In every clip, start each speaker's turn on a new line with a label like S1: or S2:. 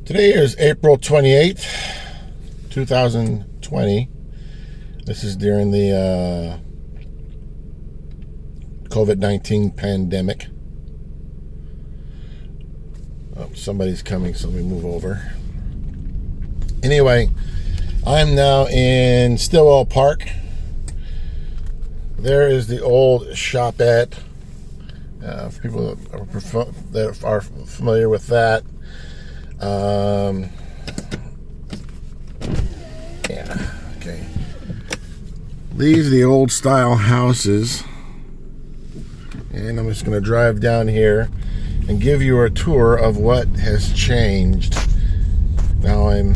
S1: Today is April 28th, 2020. This is during the COVID-19 pandemic. Oh, somebody's coming, so let me move over. Anyway, I'm now in Stillwell Park. There is the old shopette. For people that are familiar with that. Yeah, okay. These are the old style houses. And I'm just going to drive down here and give you a tour of what has changed. Now I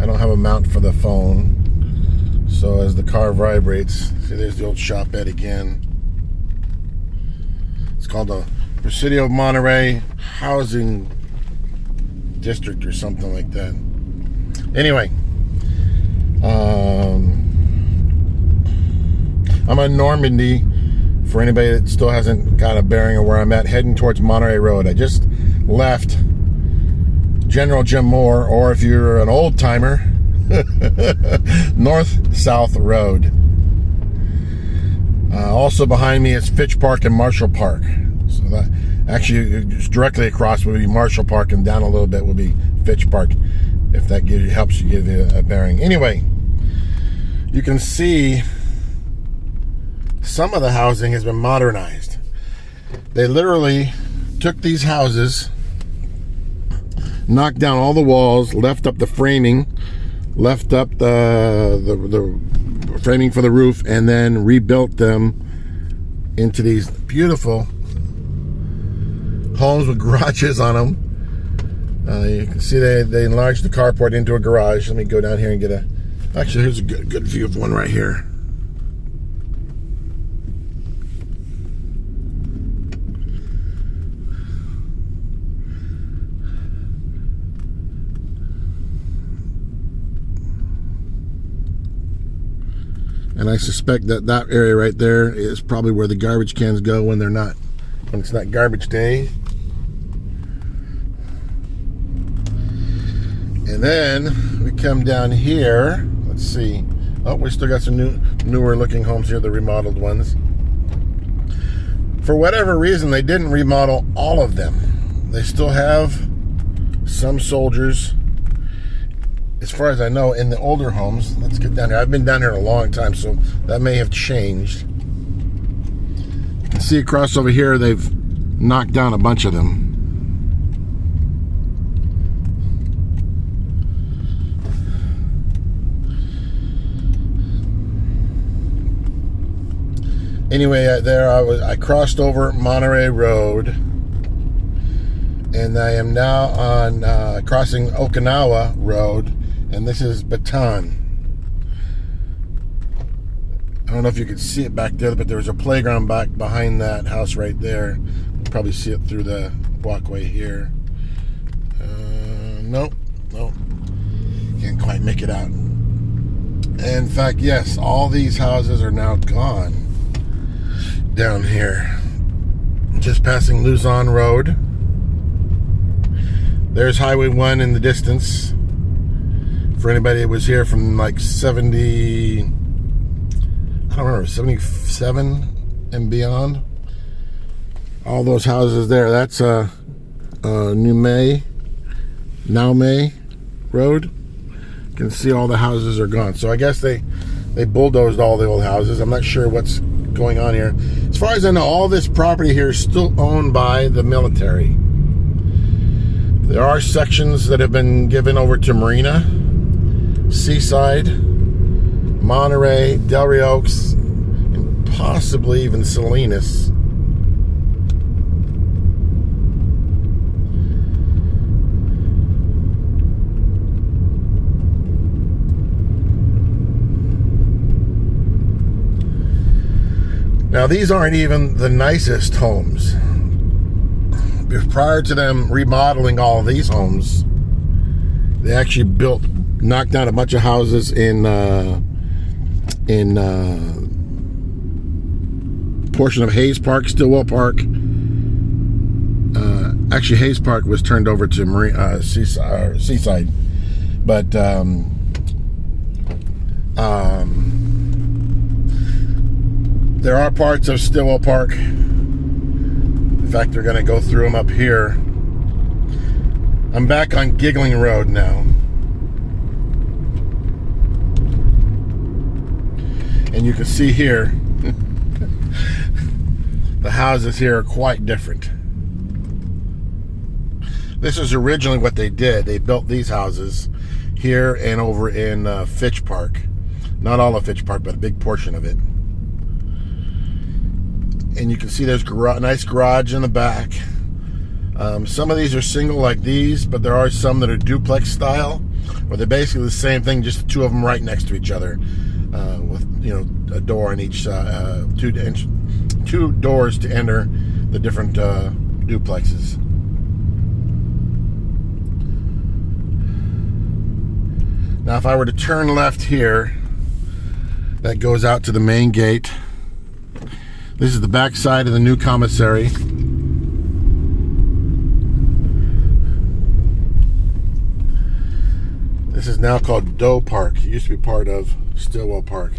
S1: don't have a mount for the phone. So as the car vibrates, see there's the old shopette again. It's called the Presidio Monterey Housing District or something like that. Anyway, I'm in Normandy. For anybody that still hasn't got a bearing of where I'm at, heading towards Monterey Road. I just left General Jim Moore, or if you're an old timer, North-South Road. Also behind me is Fitch Park and Marshall Park. So that actually just directly across would be Marshall Park, and down a little bit would be Fitch Park, if that helps you give you a bearing. Anyway, you can see some of the housing has been modernized. They literally took these houses, knocked down all the walls, left up the framing, left up the framing for the roof, and then rebuilt them into these beautiful homes with garages on them. You can see they enlarged the carport into a garage. Let me go down here and get actually here's a good view of one right here. And I suspect that area right there is probably where the garbage cans go when it's not garbage day. And then we come down here. Let's see. Oh, we still got some newer looking homes here, the remodeled ones. For whatever reason, they didn't remodel all of them. They still have some soldiers, as far as I know, in the older homes. Let's get down here. I've been down here a long time, so that may have changed. You can see across over here, they've knocked down a bunch of them. Anyway, there I crossed over Monterey Road, and I am now on crossing Okinawa Road. And this is Baton. I don't know if you could see it back there, but there was a playground back behind that house right there. You can probably see it through the walkway here. Nope. Can't quite make it out. In fact, yes, all these houses are now gone down here. Just passing Luzon Road. There's Highway 1 in the distance. For anybody that was here from like 77 and beyond, all those houses there, that's Naumay Road. You can see all the houses are gone. So I guess they bulldozed all the old houses. I'm not sure what's going on here. As far as I know, all this property here is still owned by the military. There are sections that have been given over to Marina, Seaside, Monterey, Delray Oaks, and possibly even Salinas. Now, these aren't even the nicest homes. Prior to them remodeling all of these homes, they actually knocked down a bunch of houses in portion of Hayes Park, Stillwell Park, Actually, Hayes Park was turned over to Seaside. But there are parts of Stillwell Park. In fact, they're going to go through them up here. I'm back on Giggling Road now. And you can see here, the houses here are quite different. This is originally what they did. They built these houses here and over in Fitch Park. Not all of Fitch Park, but a big portion of it. And you can see there's nice garage in the back. Some of these are single like these, but there are some that are duplex style, where they're basically the same thing, just the two of them right next to each other, with a door on each two doors to enter the different duplexes. Now, if I were to turn left here, that goes out to the main gate. This is the back side of the new commissary. This is now called Doe Park. It used to be part of Stillwell Park.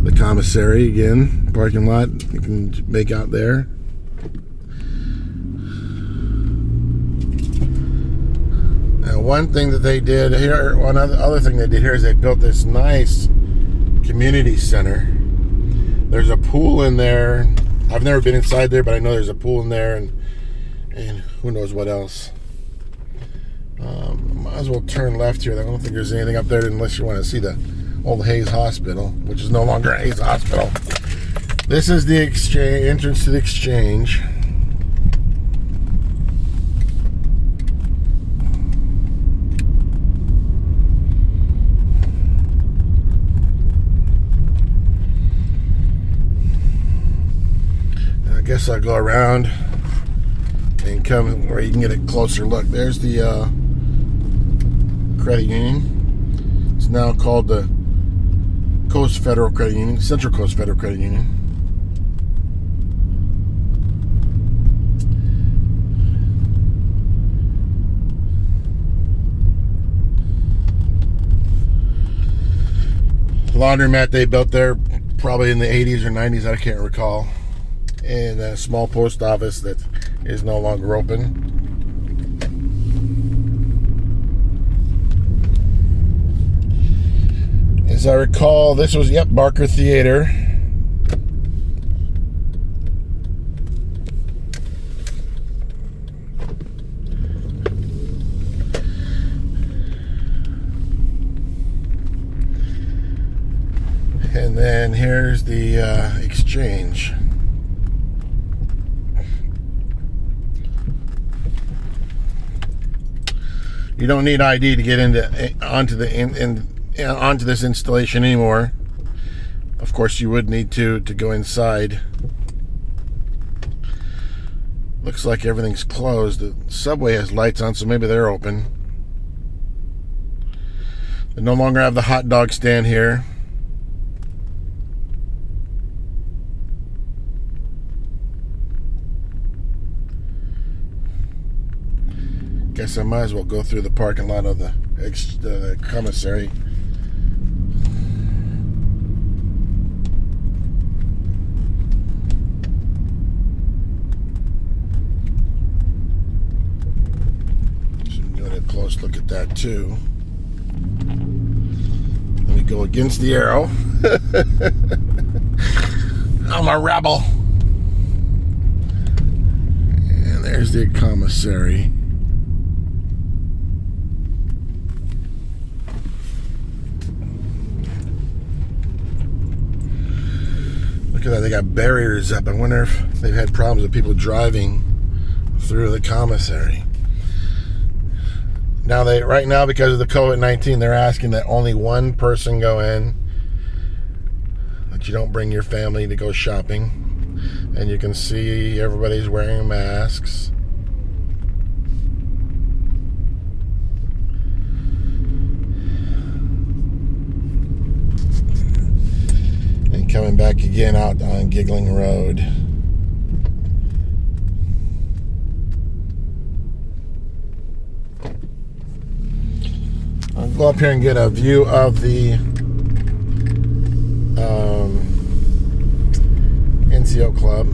S1: The commissary again, parking lot. You can make out there. Now, one thing that they did here, one other thing they did here is they built this nice community center. There's a pool in there. I've never been inside there, but I know there's a pool in there, and who knows what else. Might as well turn left here. I don't think there's anything up there unless you want to see the old Hayes Hospital, which is no longer Hayes Hospital. This is the entrance to the exchange. I guess I'll go around and come where you can get a closer look. There's the credit union. It's now called the Coast Federal Credit Union, Central Coast Federal Credit Union. Laundromat they built there probably in the 80s or 90s, I can't recall. And a small post office that is no longer open. As I recall, this was, Barker Theater. And then here's the exchange. You don't need ID to get onto this installation anymore. Of course, you would need to go inside. Looks like everything's closed. The subway has lights on, so maybe they're open. They no longer have the hot dog stand here. Guess I might as well go through the parking lot of the commissary. So I'm doing a close look at that too. Let me go against the arrow. I'm a rebel. And there's the commissary. That they got barriers up. I wonder if they've had problems with people driving through the commissary. Now right now because of the COVID-19, they're asking that only one person go in, that you don't bring your family to go shopping. And you can see everybody's wearing masks. Coming back again out on Giggling Road. I'll go up here and get a view of the NCO Club.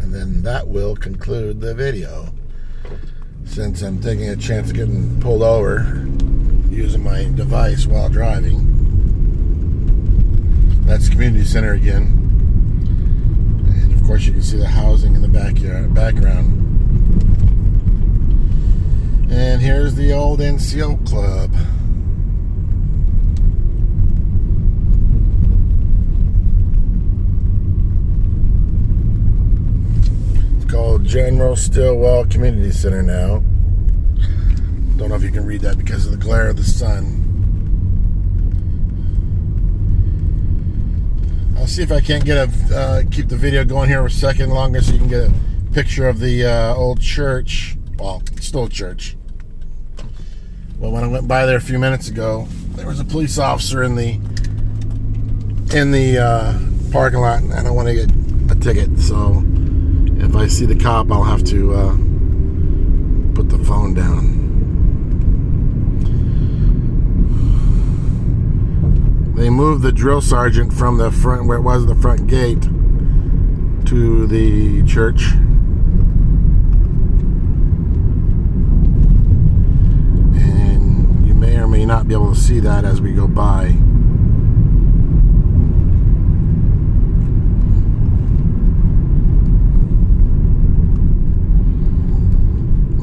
S1: And then that will conclude the video. Since I'm taking a chance of getting pulled over using my device while driving. That's the community center again. And of course you can see the housing in the background. And here's the old NCO Club. It's called General Stillwell Community Center now. Don't know if you can read that because of the glare of the sun. I'll see if I can't get keep the video going here for a second longer so you can get a picture of the old church. Well, it's still a church. But when I went by there a few minutes ago, there was a police officer in the parking lot, and I don't want to get a ticket. So if I see the cop, I'll have to put the phone down. They moved the drill sergeant from the front, where it was the front gate, to the church. And you may or may not be able to see that as we go by.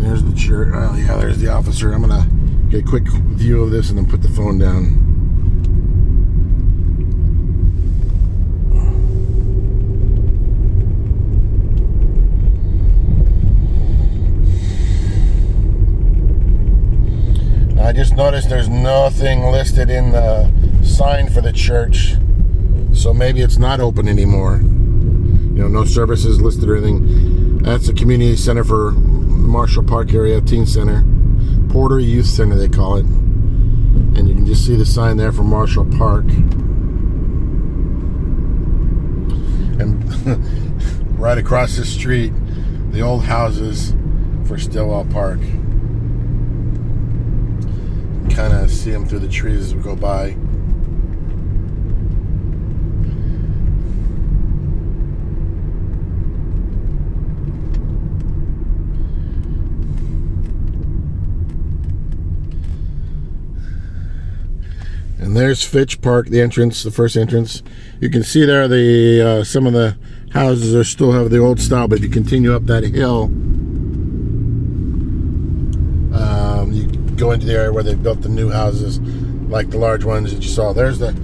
S1: There's the church. Oh yeah, there's the officer. I'm gonna get a quick view of this and then put the phone down. I just noticed there's nothing listed in the sign for the church, so maybe it's not open anymore. You know, no services listed or anything. That's the community center for Marshall Park area, teen center, Porter Youth Center they call it, and you can just see the sign there for Marshall Park. And right across the street, the old houses for Stillwell Park. Kind of see them through the trees as we go by. And there's Fitch Park, the entrance, the first entrance. You can see there the some of the houses are still have the old style, but if you continue up that hill, you go into the area where they built the new houses, like the large ones that you saw. There's the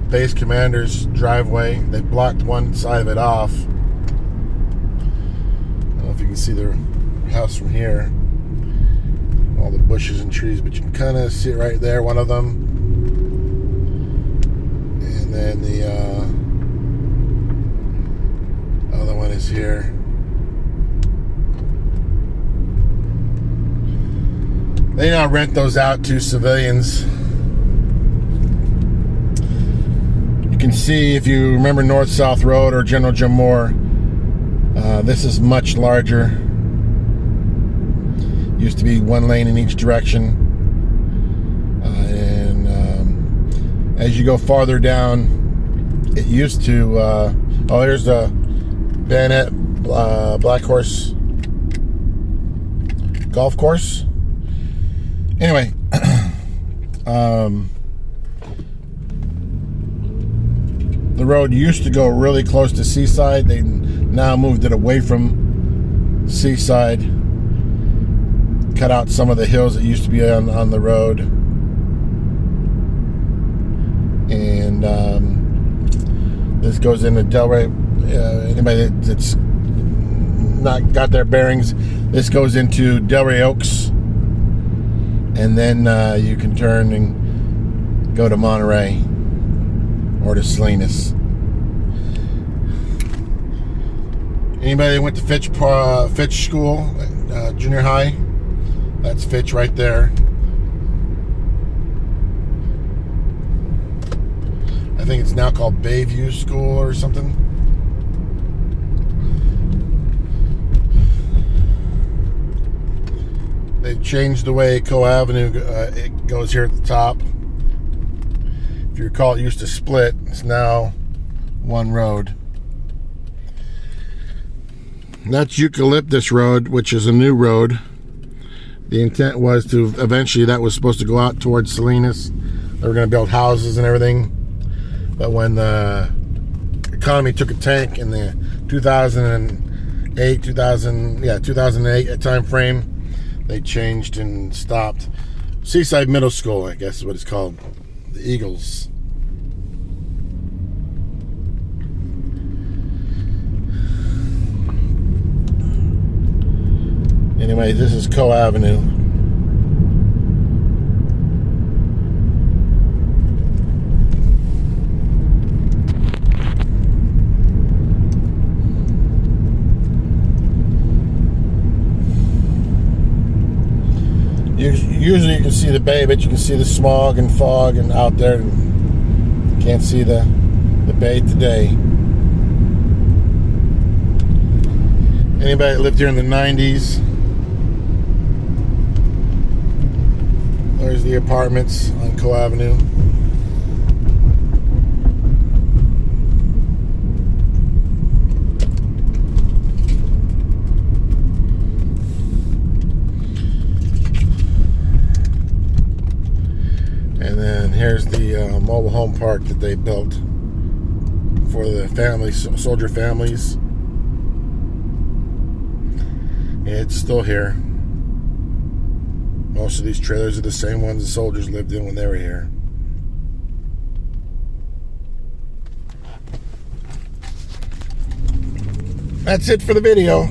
S1: base commander's driveway. They blocked one side of it off. I don't know if you can see their house from here, all the bushes and trees, but you can kind of see it right there, one of them. And then the other one is here. They now rent those out to civilians. You can see, if you remember North-South Road or General Jim Moore, this is much larger. Used to be one lane in each direction. And as you go farther down, it used to, here's the Bayonet Black Horse Golf Course. Anyway, the road used to go really close to Seaside. They now moved it away from Seaside, cut out some of the hills that used to be on the road. And this goes into Delray. Anybody that's not got their bearings, this goes into Delray Oaks. And then you can turn and go to Monterey or to Salinas. Anybody that went to Fitch School, junior high, That's Fitch right there. I think it's now called Bayview School or something. They've changed the way Co Avenue it goes here at the top. If you recall, it used to split. It's now one road. That's Eucalyptus Road, which is a new road. The intent was to eventually, that was supposed to go out towards Salinas. They were going to build houses and everything. But when the economy took a tank in the 2008 time frame, they changed and stopped. Seaside Middle School, I guess is what it's called. The Eagles. Anyway, this is Co Avenue. Usually you can see the bay, but you can see the smog and fog and out there, and can't see the bay today. Anybody that lived here in the 90s? There's the apartments on Co Avenue. And then here's the mobile home park that they built for the families, soldier families. It's still here. Most of these trailers are the same ones the soldiers lived in when they were here. That's it for the video.